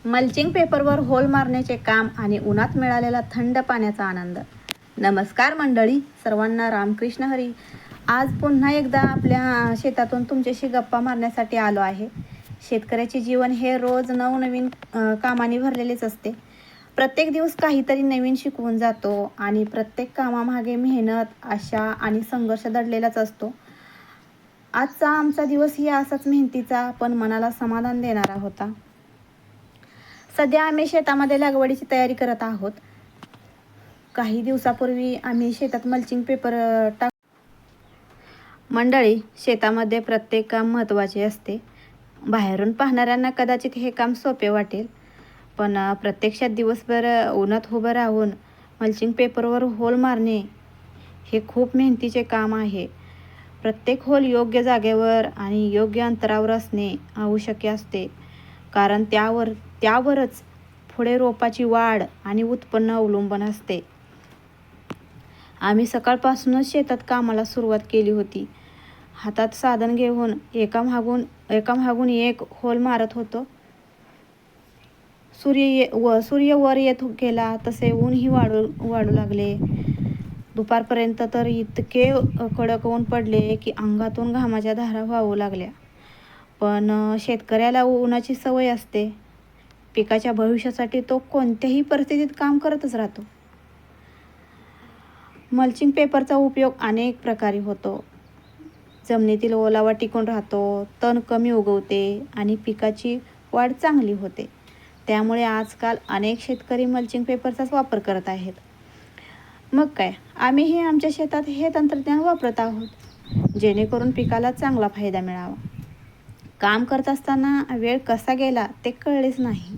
Mulching पेपरवर hole मारण्याचे काम आणि उन्हात मिळालेला थंड पाण्याचा आनंद. नमस्कार मंडळी, सर्वांना रामकृष्ण हरी. आज पुन्हा एकदा आपल्या शेतातून तुमच्याशी गप्पा मारण्यासाठी आलो आहे. शेतकऱ्याचे जीवन हे रोज नवनवीन कामाने भरलेलेच असते. प्रत्येक दिवस काहीतरी नवीन शिकवून जातो आणि प्रत्येक कामामागे मेहनत, आशा आणि संघर्ष दडलेलाच असतो. आजचा आमचा दिवसही असाच मेहनतीचा पण मनाला समाधान देणारा होता. सध्या आम्ही शेतामध्ये लागवडीची तयारी करत आहोत. काही दिवसापूर्वी आम्ही शेतात मल्चिंग पेपर मंडळी, शेतामध्ये प्रत्येक काम महत्त्वाचे असते. बाहेरून पाहणाऱ्यांना कदाचित हे काम सोपे वाटेल, पण प्रत्यक्षात दिवसभर उन्हात उभं राहून मल्चिंग पेपरवर होल मारणे हे खूप मेहनतीचे काम आहे. प्रत्येक होल योग्य जागेवर आणि योग्य अंतरावर असणे आवश्यक असते, कारण त्यावरच पुढे रोपाची वाढ आणि उत्पन्न अवलंबून असते. आम्ही सकाळपासूनच शेतात कामाला सुरुवात केली होती. हातात साधन घेऊन एकामागून एक होल मारत होतो. सूर्य वर येत गेला तसे ऊनही वाढू लागले. दुपारपर्यंत तर इतके कडक ऊन पडले की अंगातून घामाच्या धारा वाहू लागल्या. पण शेतकऱ्याला उन्हाची सवय असते. पिकाच्या भविष्यासाठी तो कोणत्याही परिस्थितीत काम करतच राहतो. मल्चिंग पेपरचा उपयोग अनेक प्रकारे होतो. जमिनीतील ओलावा टिकून राहतो, तण कमी उगवते आणि पिकाची वाढ चांगली होते. त्यामुळे आजकाल अनेक शेतकरी मल्चिंग पेपरचाच वापर करत आहेत. मग काय, आम्हीही आमच्या शेतात हे तंत्रज्ञान वापरत आहोत, जेणेकरून पिकाला चांगला फायदा मिळावा. काम करत असताना वेळ कसा गेला ते कळलेच नाही.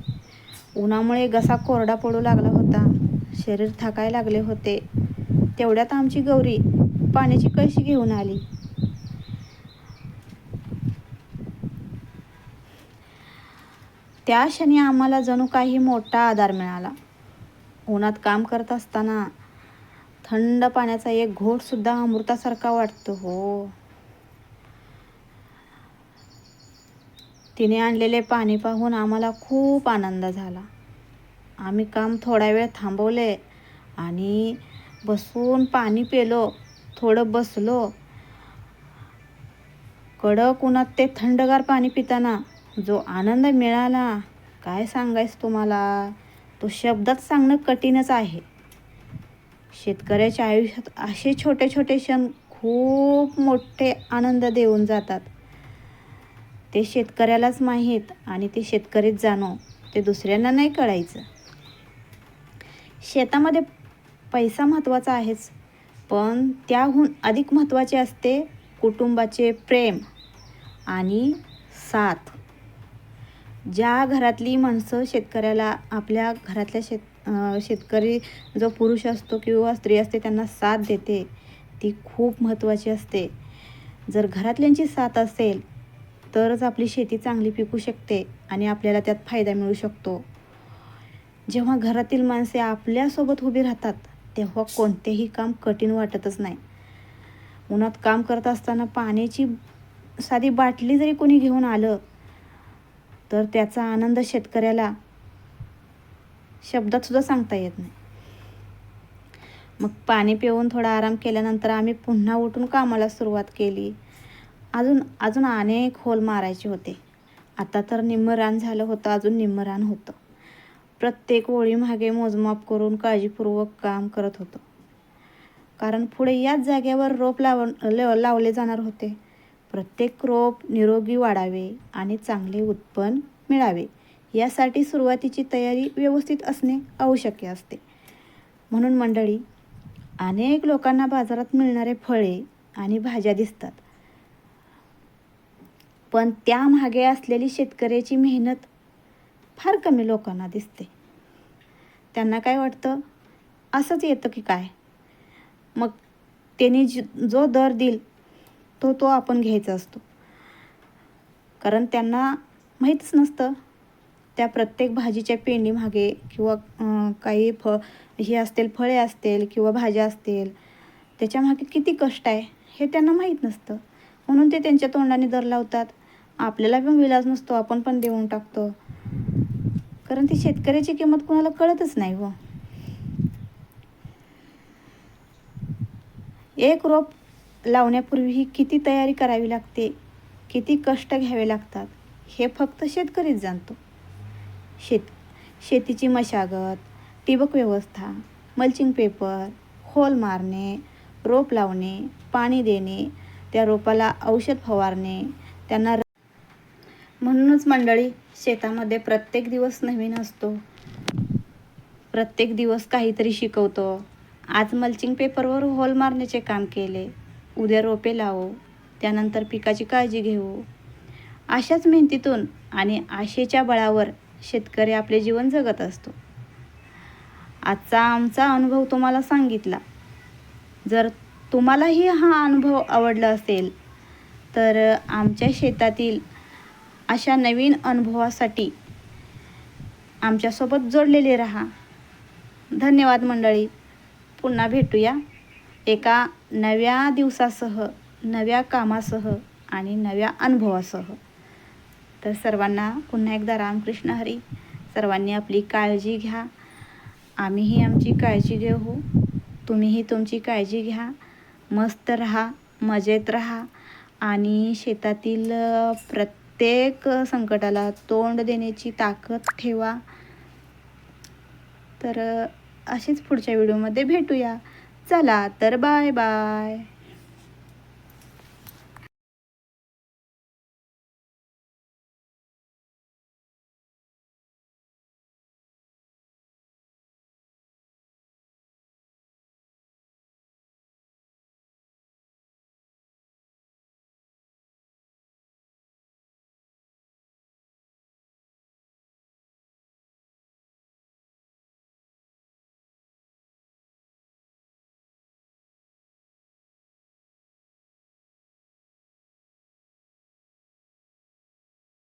उन्हामुळे घसा कोरडा पडू लागला होता, शरीर थकायला लागले होते. तेवढ्यात आमची गौरी पाण्याची कळशी घेऊन आली. त्या क्षणी आम्हाला जणू काही मोठा आधार मिळाला. उन्हात काम करत असताना थंड पाण्याचा एक घोट सुद्धा अमृतासारखा वाटतो हो. तिने आणलेले पाणी पाहून आम्हाला खूप आनंद झाला. आम्ही काम थोडा वेळ थांबवले आणि बसून पाणी पिलो. थोडं बसलो. कडक उन्हात ते थंडगार पाणी पिताना जो आनंद मिळाला, काय सांगायचं तुम्हाला, तो शब्दात सांगणं कठीणच आहे. शेतकऱ्याच्या आयुष्यात असे छोटे छोटे क्षण खूप मोठे आनंद देऊन जातात. ते शेतकऱ्यालाच माहीत आणि ते शेतकरीच जाणो, ते दुसऱ्यांना नाही कळायचं. शेतामध्ये पैसा महत्त्वाचा आहेच, पण त्याहून अधिक महत्त्वाचे असते कुटुंबाचे प्रेम आणि साथ. ज्या घरातली माणसं शेतकऱ्याला, आपल्या घरातल्या शेतकरी जो पुरुष असतो किंवा स्त्री असते त्यांना साथ देते, ती खूप महत्त्वाची असते. जर घरातल्यांची साथ असेल तरच आपली शेती चांगली पिकू शकते आणि आपल्याला त्यात फायदा मिळू शकतो. जेव्हा घरातील माणसे आपल्यासोबत उभी राहतात तेव्हा कोणतेही काम कठीण वाटतच नाही. उन्हात काम करत असताना पाण्याची साधी बाटली जरी कोणी घेऊन आलं तर त्याचा आनंद शेतकऱ्याला शब्दात सुद्धा सांगता येत नाही. मग पाणी पिऊन थोडा आराम केल्यानंतर आम्ही पुन्हा उठून कामाला सुरुवात केली. अजून अनेक होल मारायचे होते. आता तर निम्म रान झालं होतं, अजून निम्म रान होतं. प्रत्येक ओळीमागे मोजमाप करून काळजीपूर्वक काम करत होतो, कारण पुढे याच जागेवर रोप लावले जाणार होते. प्रत्येक रोप निरोगी वाढावे आणि चांगले उत्पन्न मिळावे यासाठी सुरुवातीची तयारी व्यवस्थित असणे आवश्यक असते. म्हणून मंडळी, अनेक लोकांना बाजारात मिळणारे फळे आणि भाज्या दिसतात, पण त्यामागे असलेली शेतकऱ्याची मेहनत फार कमी लोकांना दिसते. त्यांना काय वाटतं, असंच येतं की काय, मग त्यांनी जो दर देईल तो आपण घ्यायचा असतो. कारण त्यांना माहीतच नसतं त्या प्रत्येक भाजीच्या पेंडीमागे किंवा काही फळे असतील किंवा भाज्या असतील, त्याच्यामागे किती कष्ट आहे हे त्यांना माहीत नसतं. म्हणून ते त्यांच्या तोंडाने दर लावतात. आपल्याला पण विलाज नसतो, आपण पण देऊन टाकतो. कारण ती शेतकऱ्याची किंमत कोणाला कळतच नाही हो. एक रोप लावण्यापूर्वी किती तयारी करावी लागते, किती कष्ट घ्यावे लागतात हे फक्त शेतकरीच जाणतो. शेतीची मशागत, ठिबक व्यवस्था, मल्चिंग पेपर, होल मारणे, रोप लावणे, पाणी देणे, त्या रोपाला औषध फवारणे, त्यांना म्हणूनच मंडळी, शेतामध्ये प्रत्येक दिवस नवीन असतो. प्रत्येक दिवस काहीतरी शिकवतो. आज मल्चिंग पेपरवर होल मारण्याचे काम केले, उद्या रोपे लावू, त्यानंतर पिकाची काळजी घेऊ. अशाच मेहनतीतून आणि आशेच्या बळावर शेतकरी आपले जीवन जगत असतो. आजचा आमचा अनुभव तुम्हाला सांगितला. जर तुम्हालाही हा अनुभव आवडला असेल तर आमच्या शेतातील अशा नवीन अनुभवासाठी आमच्यासोबत जोडलेले राहा. धन्यवाद मंडळी. पुन्हा भेटूया एका नव्या दिवसासह, नव्या कामासह आणि नव्या अनुभवासह. तर सर्वांना पुन्हा एकदा रामकृष्ण हरी. सर्वांनी आपली काळजी घ्या. आम्हीही आमची काळजी घेऊ. तुम्हीही तुमची काळजी घ्या. मस्त राहा, मजेत राहा आणि शेतातील प्रत्येक संकटाला तोंड देण्याची ताकद ठेवा. तर अशीच पुढच्या व्हिडिओमध्ये भेटूया. चला तर बाय बाय.